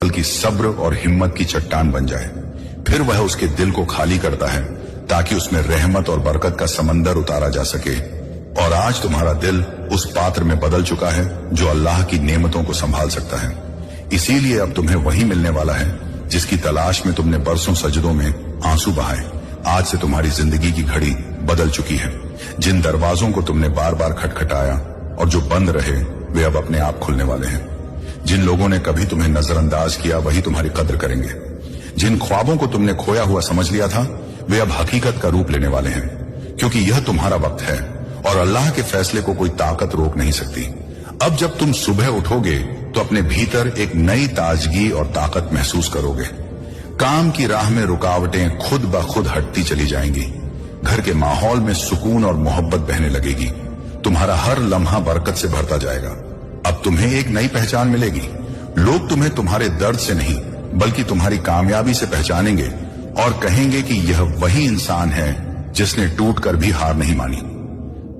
बल्कि सब्र और हिम्मत की चट्टान बन जाए। फिर वह उसके दिल को खाली करता है ताकि उसमें रहमत और बरकत का समंदर उतारा जा सके। और आज तुम्हारा दिल उस पात्र में बदल चुका है जो अल्लाह की नेमतों को संभाल सकता है। इसीलिए अब तुम्हें वही मिलने वाला है जिसकी तलाश में तुमने बरसों सजदों में आंसू बहाए। आज से तुम्हारी जिंदगी की घड़ी बदल चुकी है। जिन दरवाजों को तुमने बार बार खटखटाया और जो बंद रहे वे अब अपने आप खुलने वाले हैं। जिन लोगों ने कभी तुम्हें नजरअंदाज किया वही तुम्हारी कद्र करेंगे। जिन ख्वाबों को तुमने खोया हुआ समझ लिया था वे अब हकीकत का रूप लेने वाले हैं, क्योंकि यह तुम्हारा वक्त है और अल्लाह के फैसले को कोई ताकत रोक नहीं सकती। अब जब तुम सुबह उठोगे तो अपने भीतर एक नई ताजगी और ताकत महसूस करोगे। काम की राह में रुकावटें खुद ब खुद हटती चली जाएंगी। घर के माहौल में सुकून और मोहब्बत बहने लगेगी। तुम्हारा हर लम्हा बरकत से भरता जाएगा। अब तुम्हें एक नई पहचान मिलेगी। लोग तुम्हें तुम्हारे दर्द से नहीं बल्कि तुम्हारी कामयाबी से पहचानेंगे और कहेंगे कि यह वही इंसान है जिसने टूट कर भी हार नहीं मानी।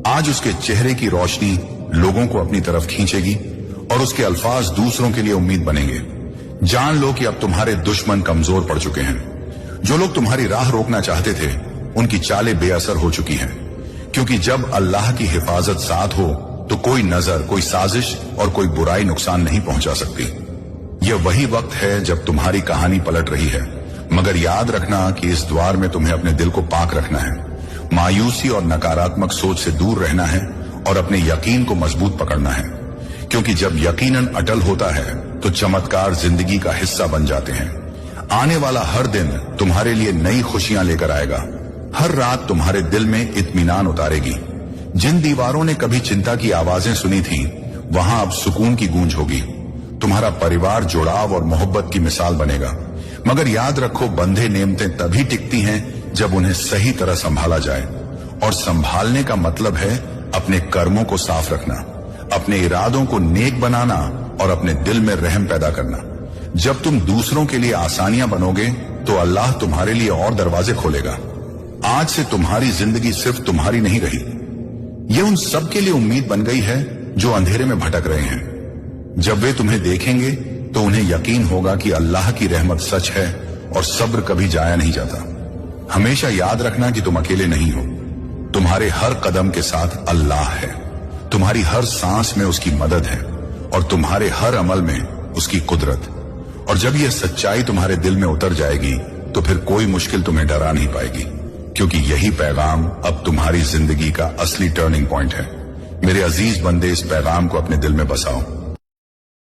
आज उसके चेहरे की रोशनी लोगों को अपनी तरफ खींचेगी और उसके अल्फाज दूसरों के लिए उम्मीद बनेंगे। जान लो कि अब तुम्हारे दुश्मन कमजोर पड़ चुके हैं। जो लोग तुम्हारी राह रोकना चाहते थे उनकी चालें बेअसर हो चुकी हैं, क्योंकि जब अल्लाह की हिफाजत साथ हो तो कोई नजर, कोई साजिश और कोई बुराई नुकसान नहीं पहुंचा सकती। यह वही वक्त है जब तुम्हारी कहानी पलट रही है, मगर याद रखना कि इस द्वार में तुम्हें अपने दिल को पाक रखना है। मायूसी और नकारात्मक सोच से दूर रहना है और अपने यकीन को मजबूत पकड़ना है, क्योंकि जब यकीनन अटल होता है तो चमत्कार जिंदगी का हिस्सा बन जाते हैं। आने वाला हर दिन तुम्हारे लिए नई खुशियां लेकर आएगा। हर रात तुम्हारे दिल में इत्मीनान उतारेगी। जिन दीवारों ने कभी चिंता की आवाजें सुनी थी वहां अब सुकून की गूंज होगी। तुम्हारा परिवार जुड़ाव और मोहब्बत की मिसाल बनेगा। मगर याद रखो, बंधे नेमतें तभी टिकती हैं जब उन्हें सही तरह संभाला जाए। और संभालने का मतलब है अपने कर्मों को साफ रखना, अपने इरादों को नेक बनाना और अपने दिल में रहम पैदा करना। जब तुम दूसरों के लिए आसानियां बनोगे तो अल्लाह तुम्हारे लिए और दरवाजे खोलेगा। आज से तुम्हारी जिंदगी सिर्फ तुम्हारी नहीं रही, यह उन सब के लिए उम्मीद बन गई है जो अंधेरे में भटक रहे हैं। जब वे तुम्हें देखेंगे तो उन्हें यकीन होगा कि अल्लाह की रहमत सच है और सब्र कभी जाया नहीं जाता। हमेशा याद रखना कि तुम अकेले नहीं हो। तुम्हारे हर कदम के साथ अल्लाह है। तुम्हारी हर सांस में उसकी मदद है और तुम्हारे हर अमल में उसकी कुदरत। और जब यह सच्चाई तुम्हारे दिल में उतर जाएगी तो फिर कोई मुश्किल तुम्हें डरा नहीं पाएगी, क्योंकि यही पैगाम अब तुम्हारी जिंदगी का असली टर्निंग पॉइंट है। मेरे अजीज बंदे, इस पैगाम को अपने दिल में बसाओ।